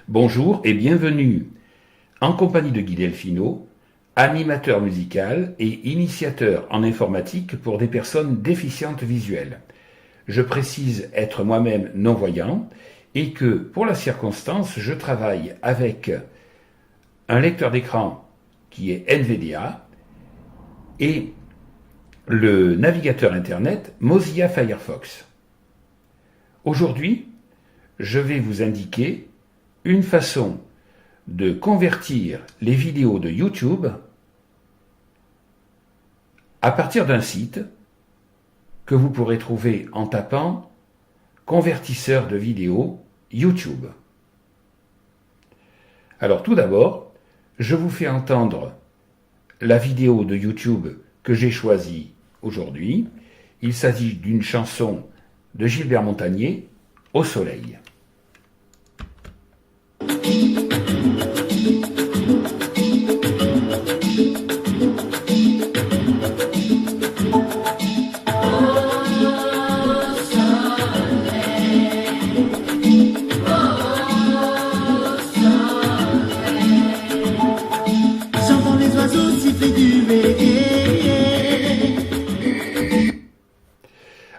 Bonjour et bienvenue en compagnie de Guy Delfino, animateur musical et initiateur en informatique pour des personnes déficientes visuelles. Je précise être moi-même non-voyant et que, pour la circonstance, je travaille avec un lecteur d'écran qui est NVDA et le navigateur Internet Mozilla Firefox. Aujourd'hui, je vais vous indiquer une façon de convertir les vidéos de YouTube à partir d'un site que vous pourrez trouver en tapant convertisseur de vidéos YouTube. Alors tout d'abord, je vous fais entendre la vidéo de YouTube que j'ai choisie aujourd'hui. Il s'agit d'une chanson de Gilbert Montagné, Au soleil. J'entends les oiseaux siffler du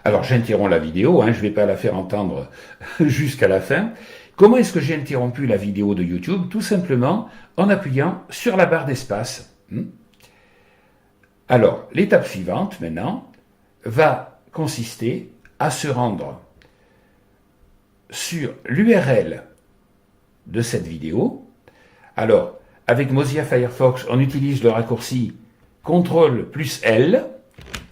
Alors j'interromps la vidéo, je ne vais pas la faire entendre jusqu'à la fin. Comment est-ce que j'ai interrompu la vidéo de YouTube? Tout simplement en appuyant sur la barre d'espace. Alors, l'étape suivante, maintenant, va consister à se rendre sur l'URL de cette vidéo. Alors, avec Mozilla Firefox, on utilise le raccourci CTRL+L.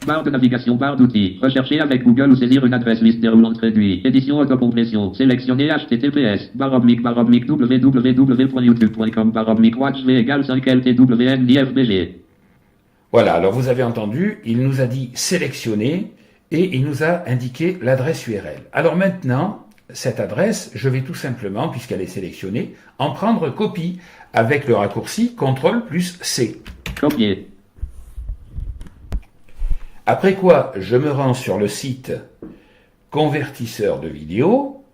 Barre de navigation, barre d'outils. Rechercher avec Google ou saisir une adresse liste déroulante réduite. Édition autocomplétion. Sélectionner HTTPS. www.youtube.com. watch v égale 5 ltwn ifbg. Voilà, alors vous avez entendu, il nous a dit sélectionner et il nous a indiqué l'adresse URL. Alors maintenant, cette adresse, je vais tout simplement, puisqu'elle est sélectionnée, en prendre copie avec le raccourci CTRL+C. Copier. Après quoi, je me rends sur le site convertisseur de vidéos.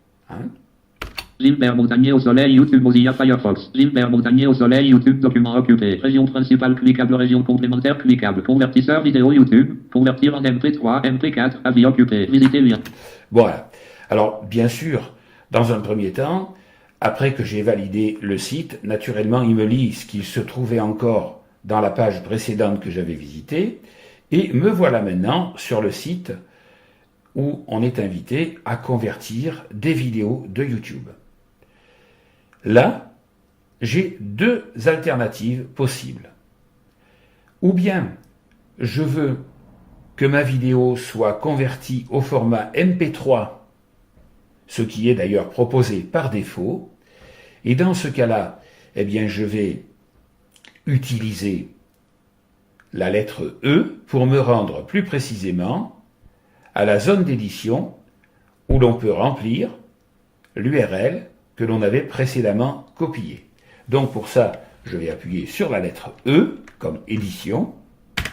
Gilbert Montagné au soleil, YouTube, Mozilla Firefox. Gilbert Montagné au soleil, YouTube, document occupé. Région principale cliquable, région complémentaire cliquable. Convertisseur vidéo YouTube. Convertir en MP3, MP4, avis occupé. Visiter lien. Voilà. Alors, bien sûr, dans un premier temps, après que j'ai validé le site, naturellement, il me lit ce qu'il se trouvait encore dans la page précédente que j'avais visitée. Et me voilà maintenant sur le site où on est invité à convertir des vidéos de YouTube. Là, j'ai deux alternatives possibles. Ou bien, je veux que ma vidéo soit convertie au format MP3, ce qui est d'ailleurs proposé par défaut. Et dans ce cas-là, eh bien, je vais utiliser la lettre E pour me rendre plus précisément à la zone d'édition où l'on peut remplir l'URL que l'on avait précédemment copiée. Donc pour ça, je vais appuyer sur la lettre E comme édition.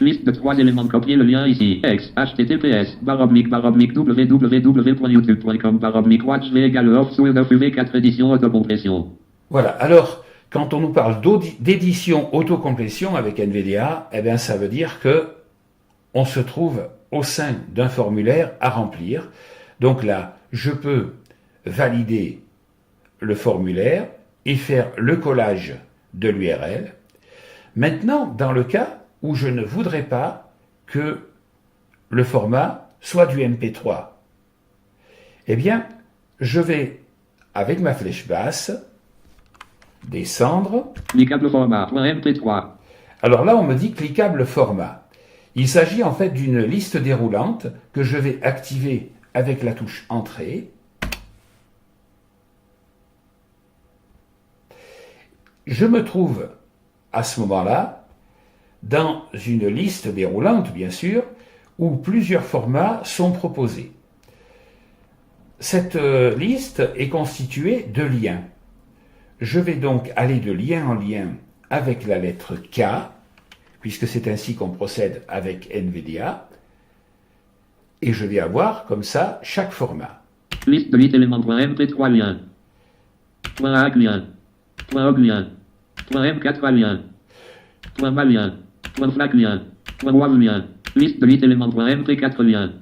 Liste de 3 éléments. Copier le lien ici. X, HTTPS, www.youtube.com, watch v égale off sous UV4 édition autocomplétion. Voilà. Alors, quand on nous parle d'édition autocomplétion avec NVDA, eh bien, ça veut dire que on se trouve au sein d'un formulaire à remplir. Donc là, je peux valider le formulaire et faire le collage de l'URL. Maintenant, dans le cas où je ne voudrais pas que le format soit du MP3, eh bien, je vais, avec ma flèche basse, descendre. Cliquable format, .mp3. Alors là, on me dit cliquable format. Il s'agit en fait d'une liste déroulante que je vais activer avec la touche Entrée. Je me trouve à ce moment-là dans une liste déroulante, bien sûr, où plusieurs formats sont proposés. Cette liste est constituée de liens. Je vais donc aller de lien en lien avec la lettre K, puisque c'est ainsi qu'on procède avec NVDA, et je vais avoir comme ça chaque format. Liste de 8 éléments. .mp3 lien. .ac lien. .org lien. .m4 lien. .mal lien. .flac lien. .wav lien. Liste de 8 éléments. .mp4 lien.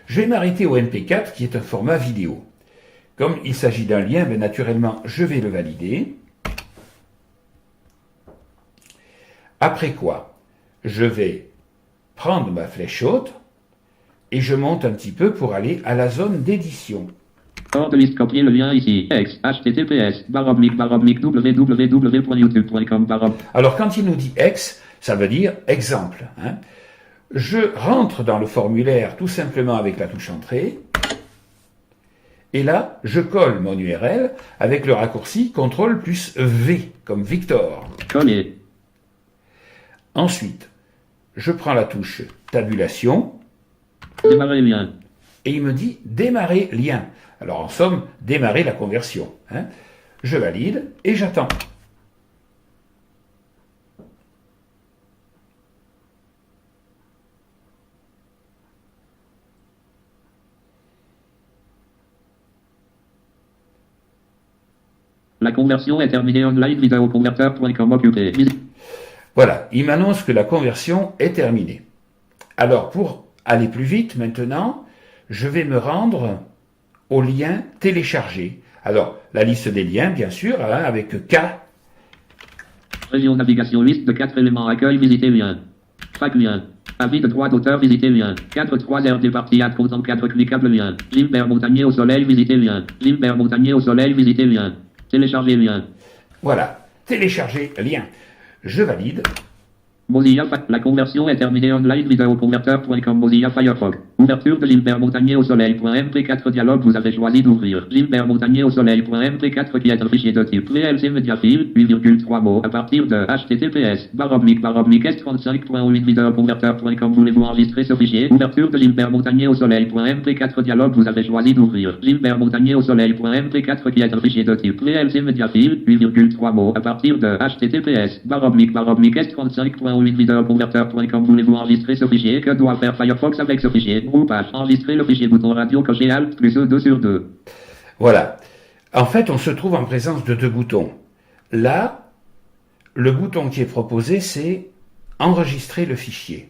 Je vais m'arrêter au MP4 qui est un format vidéo. Comme il s'agit d'un lien, ben naturellement, je vais le valider. Après quoi, je vais prendre ma flèche haute et je monte un petit peu pour aller à la zone d'édition. Hors de liste, copier le lien ici. X, https, www.youtube.com. Alors quand il nous dit X, ça veut dire exemple. Je rentre dans le formulaire tout simplement avec la touche entrée. Et là, je colle mon URL avec le raccourci CTRL plus V, comme Victor. Coller. Ensuite, je prends la touche tabulation. Démarrer lien. Et il me dit démarrer lien. Alors en somme, démarrer la conversion. Je valide et j'attends. La conversion est terminée. Online videoconverteur.com occupé. Voilà, il m'annonce que la conversion est terminée. Alors pour aller plus vite maintenant, je vais me rendre au lien télécharger. Alors la liste des liens bien sûr, avec K. Région navigation, liste de 4 éléments. Accueil, visiter lien. Fac lien. Avis de droit d'auteur, visiter lien. 4-3 RD partie à content 4 cliquable lien. Gilbert Montagnier au soleil, visiter lien. Gilbert Montagnier au soleil, visiter lien. Télécharger lien. Voilà, télécharger lien. Je valide. Mozilla, la conversion est terminée. Online videoconverteur.com. Mozilla Firefox. Ouverture de Gilbert Montagnier au soleil.mp4 dialogue. Vous avez choisi d'ouvrir Gilbert Montagnier au soleil.mp4 qui est un fichier de type VLC Mediafile, 8,3 mots à partir de https s35.1 videoconverteur.com. Voulez-vous enregistrer ce fichier? Ouverture de Gilbert Montagnier au soleil.mp4 dialogue. Vous avez choisi d'ouvrir Gilbert Montagnier au soleil.mp4 qui est un fichier de type VLC Mediafile, 8,3 mots à partir de https s35.1 videoconverteur.com. Voulez-vous enregistrer ce fichier? Que doit faire Firefox avec ce fichier? Groupage. Enregistrer le fichier. Bouton radio coché Alt plus E 2 sur 2. Voilà. En fait, on se trouve en présence de deux boutons. Là, le bouton qui est proposé, c'est enregistrer le fichier.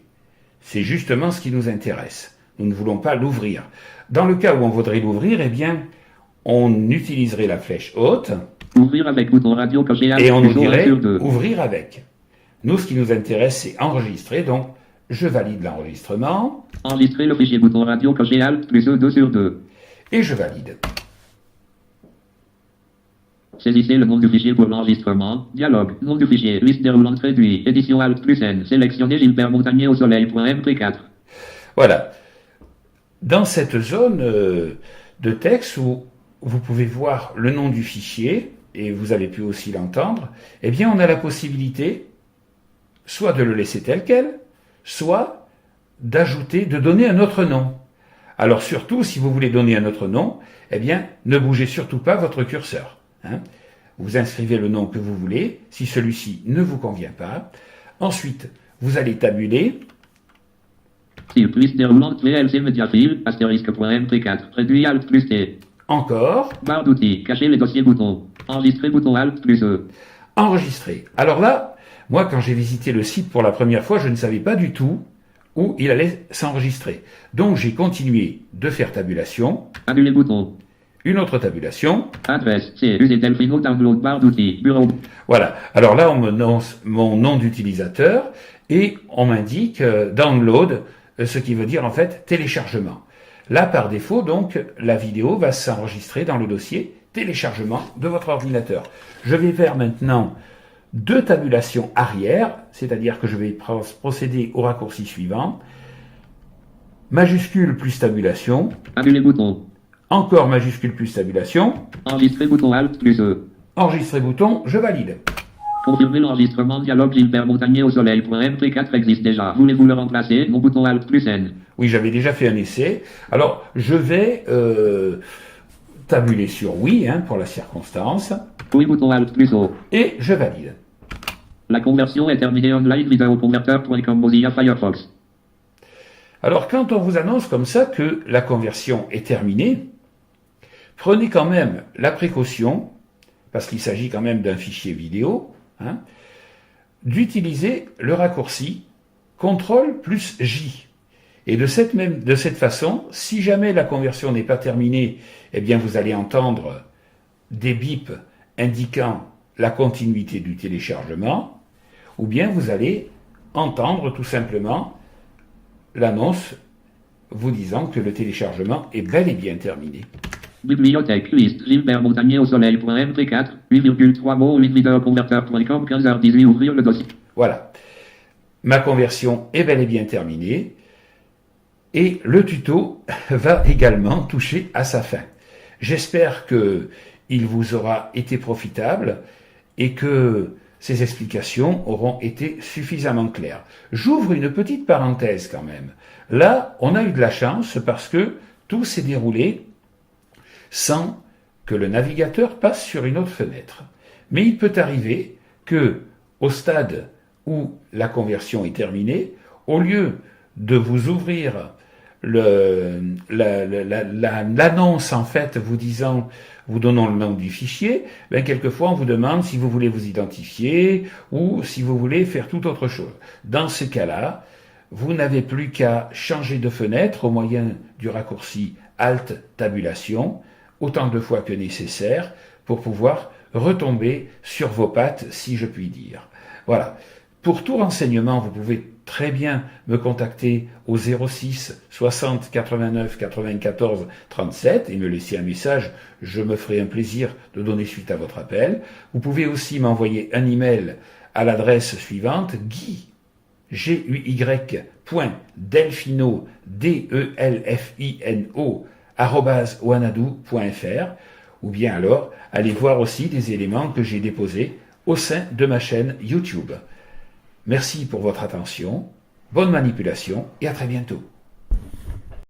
C'est justement ce qui nous intéresse. Nous ne voulons pas l'ouvrir. Dans le cas où on voudrait l'ouvrir, eh bien, on utiliserait la flèche haute. Ouvrir avec bouton radio coché Alt et on nous plus dirait sur 2. ouvrir avec. Nous, ce qui nous intéresse, c'est enregistrer. Donc, je valide l'enregistrement. Enregistrer le fichier. Bouton radio coché Alt plus E 2 sur 2. Et je valide. Saisissez le nom du fichier pour l'enregistrement. Dialogue. Nom du fichier. Liste déroulante réduit. Édition Alt plus N. Sélectionnez Gilbert Montagnier au soleil.mp4. Voilà. Dans cette zone de texte où vous pouvez voir le nom du fichier, et vous avez pu aussi l'entendre, eh bien, on a la possibilité soit de le laisser tel quel, soit d'ajouter, de donner un autre nom. Alors surtout, si vous voulez donner un autre nom, eh bien, ne bougez surtout pas votre curseur. Vous inscrivez le nom que vous voulez, si celui-ci ne vous convient pas. Ensuite, vous allez tabuler. Plus déroulante VLC Mediafile, astérisque.mp4, réduit Alt plus T. Encore. Barre d'outils, cacher les dossiers bouton. Enregistrer bouton Alt plus E. Enregistrer. Alors là, moi, quand j'ai visité le site pour la première fois, je ne savais pas du tout où il allait s'enregistrer. Donc, j'ai continué de faire tabulation. Annuler bouton. Une autre tabulation. Adresse, C, usé Delphino, download, barre d'outils, bureau. Voilà. Alors là, on me donne mon nom d'utilisateur et on m'indique download, ce qui veut dire en fait téléchargement. Là, par défaut, donc, la vidéo va s'enregistrer dans le dossier téléchargement de votre ordinateur. Je vais faire maintenant deux tabulations arrière, c'est-à-dire que je vais procéder au raccourci suivant. Majuscule plus tabulation. Annuler bouton. Encore majuscule plus tabulation. Enregistrer bouton Alt plus E. Enregistrer bouton, je valide. Confirmer l'enregistrement. Dialogue Gilbert Montagnier au soleil.mp4 existe déjà. Voulez-vous le remplacer? Mon bouton Alt plus N. Oui, j'avais déjà fait un essai. Alors, je vais tabuler sur oui, pour la circonstance. Oui, bouton Alt plus O. Et je valide. La conversion est terminée. Online videoconverteur.com. Mozilla Firefox. Alors, quand on vous annonce comme ça que la conversion est terminée, prenez quand même la précaution, parce qu'il s'agit quand même d'un fichier vidéo, hein, d'utiliser le raccourci CTRL plus J. Et de cette façon, si jamais la conversion n'est pas terminée, eh bien vous allez entendre des bips indiquant la continuité du téléchargement, ou bien vous allez entendre tout simplement l'annonce vous disant que le téléchargement est bel et bien terminé. Bibliothèque, liste, Gilbert Montagnier au soleil.mp4, 8,3 mots, 8videoconverteur.com, 15h18, ouvrir le dossier. Voilà. Ma conversion est bel et bien terminée. Et le tuto va également toucher à sa fin. J'espère qu'il vous aura été profitable et que ces explications auront été suffisamment claires. J'ouvre une petite parenthèse quand même. Là, on a eu de la chance parce que tout s'est déroulé sans que le navigateur passe sur une autre fenêtre. Mais il peut arriver que, au stade où la conversion est terminée, au lieu de vous ouvrir l'annonce en fait vous donnant le nom du fichier, ben quelquefois on vous demande si vous voulez vous identifier ou si vous voulez faire toute autre chose. Dans ce cas-là, vous n'avez plus qu'à changer de fenêtre au moyen du raccourci Alt Tabulation autant de fois que nécessaire pour pouvoir retomber sur vos pattes, si je puis dire. Voilà. Pour tout renseignement, vous pouvez très bien me contacter au 06 60 89 94 37 et me laisser un message. Je me ferai un plaisir de donner suite à votre appel. Vous pouvez aussi m'envoyer un email à l'adresse suivante guy.delfino @wanadoo.fr, ou bien alors allez voir aussi des éléments que j'ai déposés au sein de ma chaîne YouTube. Merci pour votre attention, bonne manipulation et à très bientôt.